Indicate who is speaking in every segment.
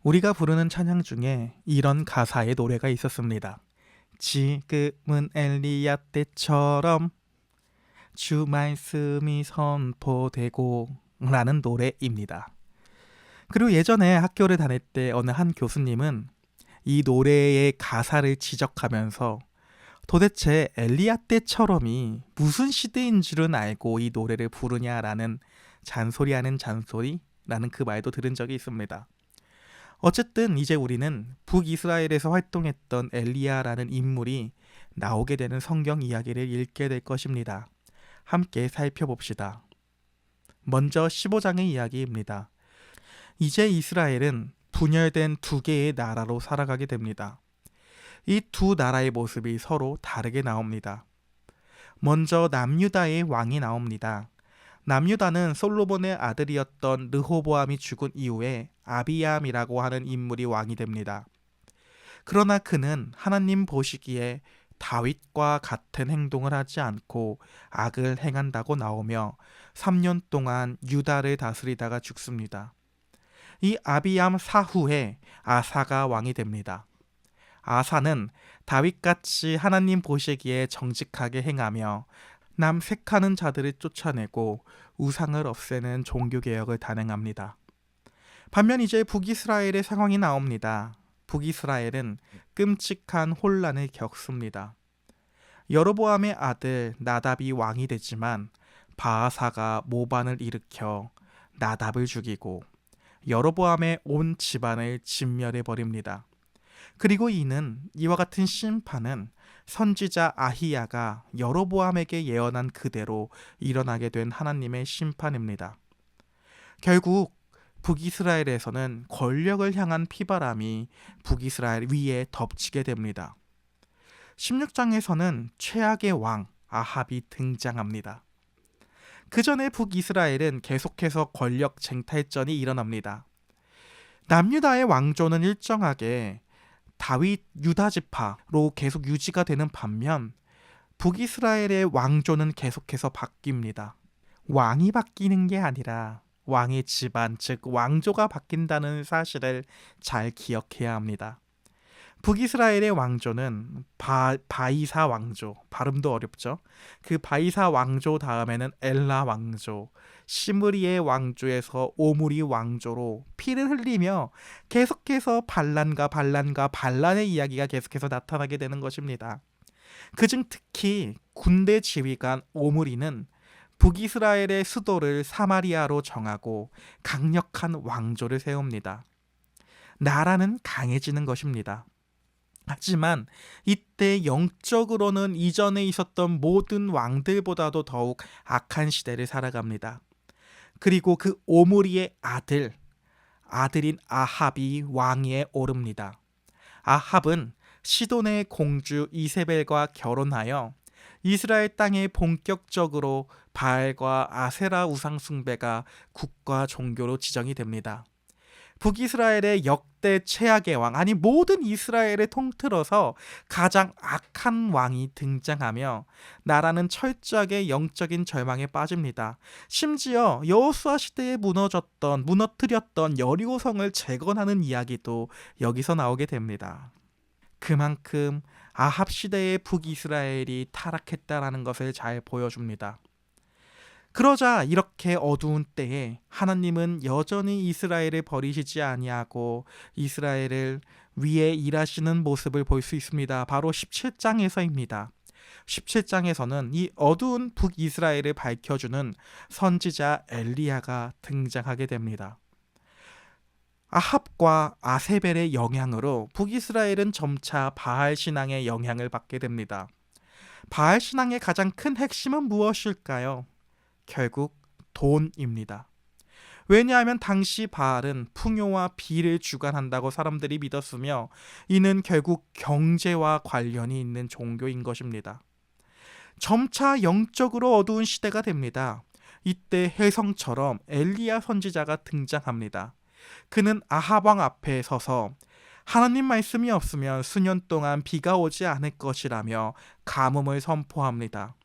Speaker 1: 우리가 부르는 찬양 중에 이런 가사의 노래가 있었습니다. 지금은 엘리야 때처럼 주 말씀이 선포되고 라는 노래입니다. 그리고 예전에 학교를 다닐 때 어느 한 교수님은 이 노래의 가사를 지적하면서 도대체 엘리야 때처럼이 무슨 시대인 줄은 알고 이 노래를 부르냐라는 잔소리하는 잔소리라는 그 말도 들은 적이 있습니다. 어쨌든 이제 우리는 북이스라엘에서 활동했던 엘리야라는 인물이 나오게 되는 성경 이야기를 읽게 될 것입니다. 함께 살펴봅시다. 먼저 15장의 이야기입니다. 이제 이스라엘은 분열된 두 개의 나라로 살아가게 됩니다. 이 두 나라의 모습이 서로 다르게 나옵니다. 먼저 남유다의 왕이 나옵니다. 남유다는 솔로몬의 아들이었던 르호보암이 죽은 이후에 아비암이라고 하는 인물이 왕이 됩니다. 그러나 그는 하나님 보시기에 다윗과 같은 행동을 하지 않고 악을 행한다고 나오며 3년 동안 유다를 다스리다가 죽습니다. 이 아비암 사후에 아사가 왕이 됩니다. 아사는 다윗같이 하나님 보시기에 정직하게 행하며 남색하는 자들을 쫓아내고 우상을 없애는 종교개혁을 단행합니다. 반면 이제 북이스라엘의 상황이 나옵니다. 북이스라엘은 끔찍한 혼란을 겪습니다. 여로보암의 아들 나답이 왕이 되지만 바아사가 모반을 일으켜 나답을 죽이고 여로보암의 온 집안을 진멸해버립니다. 그리고 이는 이와 같은 심판은 선지자 아히야가 여로보암에게 예언한 그대로 일어나게 된 하나님의 심판입니다. 결국 북이스라엘에서는 권력을 향한 피바람이 북이스라엘 위에 덮치게 됩니다. 16장에서는 최악의 왕 아합이 등장합니다. 그 전에 북이스라엘은 계속해서 권력 쟁탈전이 일어납니다. 남유다의 왕조는 일정하게 다윗 유다 지파로 계속 유지가 되는 반면 북이스라엘의 왕조는 계속해서 바뀝니다. 왕이 바뀌는 게 아니라 왕의 집안, 즉 왕조가 바뀐다는 사실을 잘 기억해야 합니다. 북이스라엘의 왕조는 바이사 왕조, 발음도 어렵죠. 그 바이사 왕조 다음에는 엘라 왕조, 시므리의 왕조에서 오므리 왕조로 피를 흘리며 계속해서 반란의 이야기가 계속해서 나타나게 되는 것입니다. 그중 특히 군대 지휘관 오므리는 북이스라엘의 수도를 사마리아로 정하고 강력한 왕조를 세웁니다. 나라는 강해지는 것입니다. 하지만 이때 영적으로는 이전에 있었던 모든 왕들보다도 더욱 악한 시대를 살아갑니다. 그리고 그 오므리의 아들인 아합이 왕위에 오릅니다. 아합은 시돈의 공주 이세벨과 결혼하여 이스라엘 땅에 본격적으로 바알과 아세라 우상 숭배가 국가 종교로 지정이 됩니다. 북이스라엘의 역대 최악의 왕, 아니 모든 이스라엘을 통틀어서 가장 악한 왕이 등장하며 나라는 철저하게 영적인 절망에 빠집니다. 심지어 여호수아 시대에 무너뜨렸던 여리고성을 재건하는 이야기도 여기서 나오게 됩니다. 그만큼 아합 시대의 북이스라엘이 타락했다라는 것을 잘 보여줍니다. 그러자 이렇게 어두운 때에 하나님은 여전히 이스라엘을 버리시지 아니하고 이스라엘을 위해 일하시는 모습을 볼 수 있습니다. 바로 17장에서입니다. 17장에서는 이 어두운 북이스라엘을 밝혀주는 선지자 엘리야가 등장하게 됩니다. 아합과 아세벨의 영향으로 북이스라엘은 점차 바알 신앙의 영향을 받게 됩니다. 바알 신앙의 가장 큰 핵심은 무엇일까요? 결국 돈입니다. 왜냐하면 당시 바알은 풍요와 비를 주관한다고 사람들이 믿었으며 이는 결국 경제와 관련이 있는 종교인 것입니다. 점차 영적으로 어두운 시대가 됩니다. 이때 혜성처럼 엘리야 선지자가 등장합니다. 그는 아합 왕 앞에 서서 하나님 말씀이 없으면 수년 동안 비가 오지 않을 것이라며 가뭄을 선포합니다.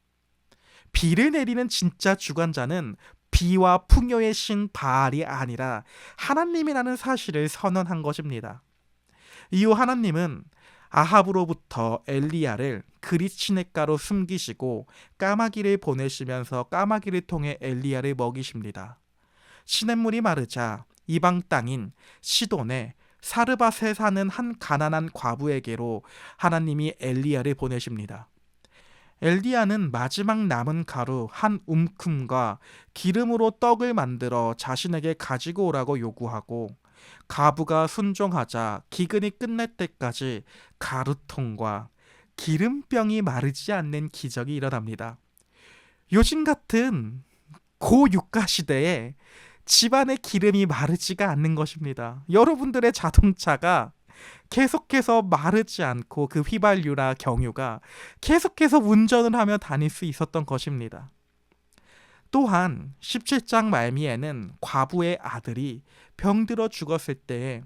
Speaker 1: 비를 내리는 진짜 주관자는 비와 풍요의 신 바알이 아니라 하나님이라는 사실을 선언한 것입니다. 이후 하나님은 아합으로부터 엘리야를 그릿 시냇가로 숨기시고 까마귀를 보내시면서 까마귀를 통해 엘리야를 먹이십니다. 시냇물이 마르자 이방 땅인 시돈의 사르밧에 사는 한 가난한 과부에게로 하나님이 엘리야를 보내십니다. 엘리야는 마지막 남은 가루 한 움큼과 기름으로 떡을 만들어 자신에게 가지고 오라고 요구하고, 가부가 순종하자 기근이 끝날 때까지 가루통과 기름병이 마르지 않는 기적이 일어납니다. 요즘 같은 고유가 시대에 집안의 기름이 마르지가 않는 것입니다. 여러분들의 자동차가 계속해서 마르지 않고 그 휘발유나 경유가 계속해서 운전을 하며 다닐 수 있었던 것입니다. 또한 17장 말미에는 과부의 아들이 병들어 죽었을 때에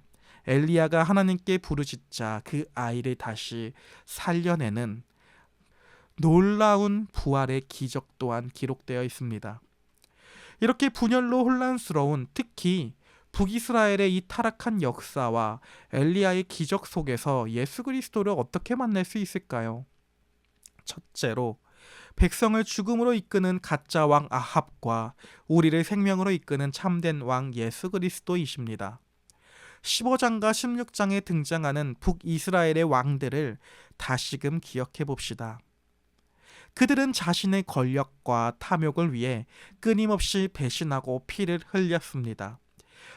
Speaker 1: 엘리야가 하나님께 부르짖자 그 아이를 다시 살려내는 놀라운 부활의 기적 또한 기록되어 있습니다. 이렇게 분열로 혼란스러운, 특히 북이스라엘의 이 타락한 역사와 엘리야의 기적 속에서 예수 그리스도를 어떻게 만날 수 있을까요? 첫째로 백성을 죽음으로 이끄는 가짜 왕 아합과 우리를 생명으로 이끄는 참된 왕 예수 그리스도이십니다. 15장과 16장에 등장하는 북이스라엘의 왕들을 다시금 기억해 봅시다. 그들은 자신의 권력과 탐욕을 위해 끊임없이 배신하고 피를 흘렸습니다.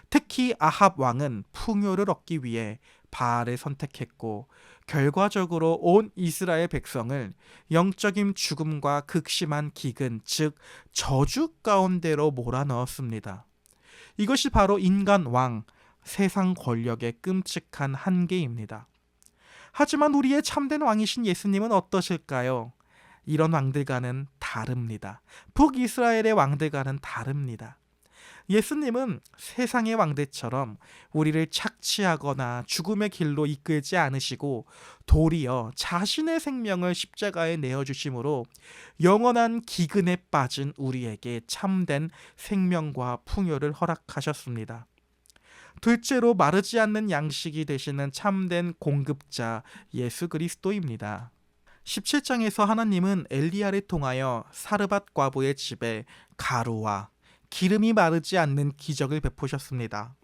Speaker 1: 특히 아합 왕은 풍요를 얻기 위해 바알을 선택했고, 결과적으로 온 이스라엘 백성을 영적인 죽음과 극심한 기근, 즉 저주 가운데로 몰아넣었습니다. 이것이 바로 인간 왕, 세상 권력의 끔찍한 한계입니다. 하지만 우리의 참된 왕이신 예수님은 어떠실까요? 이런 왕들과는 다릅니다. 북이스라엘의 왕들과는 다릅니다. 예수님은 세상의 왕들처럼 우리를 착취하거나 죽음의 길로 이끌지 않으시고, 도리어 자신의 생명을 십자가에 내어주심으로 영원한 기근에 빠진 우리에게 참된 생명과 풍요를 허락하셨습니다. 둘째로 마르지 않는 양식이 되시는 참된 공급자 예수 그리스도입니다. 17장에서 하나님은 엘리야를 통하여 사르밧 과부의 집에 가루와 기름이 마르지 않는 기적을 베푸셨습니다.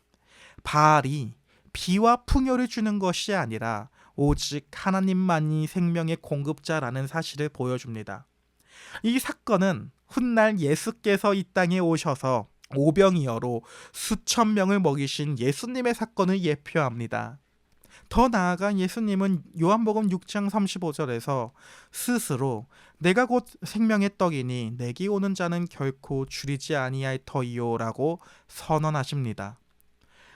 Speaker 1: 바알이 비와 풍요를 주는 것이 아니라 오직 하나님만이 생명의 공급자라는 사실을 보여줍니다. 이 사건은 훗날 예수께서 이 땅에 오셔서 오병이어로 수천 명을 먹이신 예수님의 사건을 예표합니다. 더 나아가 예수님은 요한복음 6장 35절에서 스스로 내가 곧 생명의 떡이니 내게 오는 자는 결코 줄이지 아니할 터이요 라고 선언하십니다.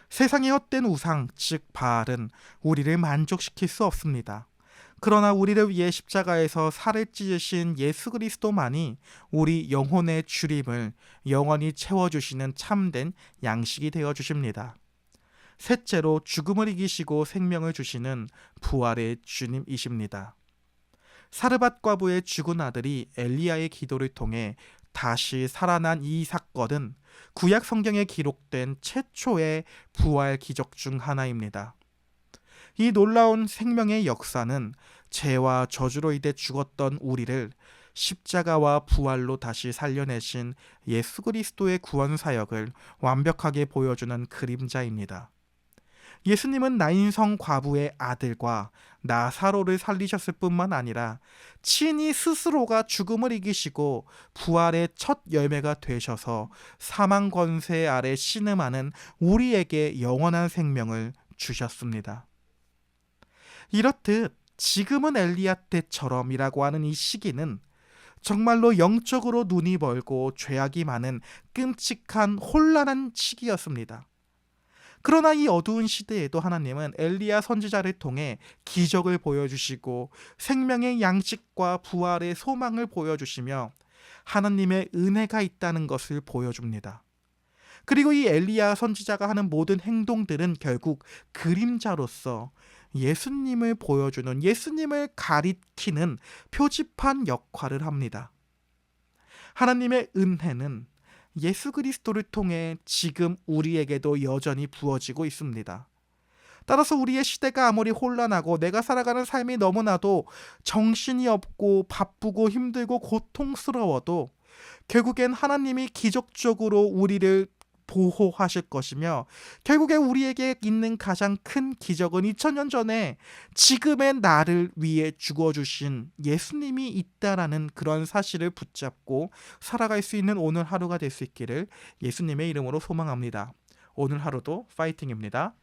Speaker 1: 세상의 헛된 우상, 즉 바알은 우리를 만족시킬 수 없습니다. 그러나 우리를 위해 십자가에서 살을 찢으신 예수 그리스도만이 우리 영혼의 주림을 영원히 채워주시는 참된 양식이 되어주십니다. 셋째로 죽음을 이기시고 생명을 주시는 부활의 주님이십니다. 사르밧 과부의 죽은 아들이 엘리야의 기도를 통해 다시 살아난 이 사건은 구약 성경에 기록된 최초의 부활 기적 중 하나입니다. 이 놀라운 생명의 역사는 죄와 저주로 인해 죽었던 우리를 십자가와 부활로 다시 살려내신 예수 그리스도의 구원 사역을 완벽하게 보여주는 그림자입니다. 예수님은 나인성 과부의 아들과 나사로를 살리셨을 뿐만 아니라 친히 스스로가 죽음을 이기시고 부활의 첫 열매가 되셔서 사망 권세 아래 신음하는 우리에게 영원한 생명을 주셨습니다. 이렇듯 지금은 엘리야 때처럼이라고 하는 이 시기는 정말로 영적으로 눈이 멀고 죄악이 많은 끔찍한 혼란한 시기였습니다. 그러나 이 어두운 시대에도 하나님은 엘리야 선지자를 통해 기적을 보여주시고 생명의 양식과 부활의 소망을 보여주시며 하나님의 은혜가 있다는 것을 보여줍니다. 그리고 이 엘리야 선지자가 하는 모든 행동들은 결국 그림자로서 예수님을 보여주는, 예수님을 가리키는 표지판 역할을 합니다. 하나님의 은혜는 예수 그리스도를 통해 지금 우리에게도 여전히 부어지고 있습니다. 따라서 우리의 시대가 아무리 혼란하고 내가 살아가는 삶이 너무나도 정신이 없고 바쁘고 힘들고 고통스러워도 결국엔 하나님이 기적적으로 우리를 보호하실 것이며, 결국에 우리에게 있는 가장 큰 기적은 2000년 전에 지금의 나를 위해 죽어주신 예수님이 있다라는 그런 사실을 붙잡고 살아갈 수 있는 오늘 하루가 될 수 있기를 예수님의 이름으로 소망합니다. 오늘 하루도 파이팅입니다.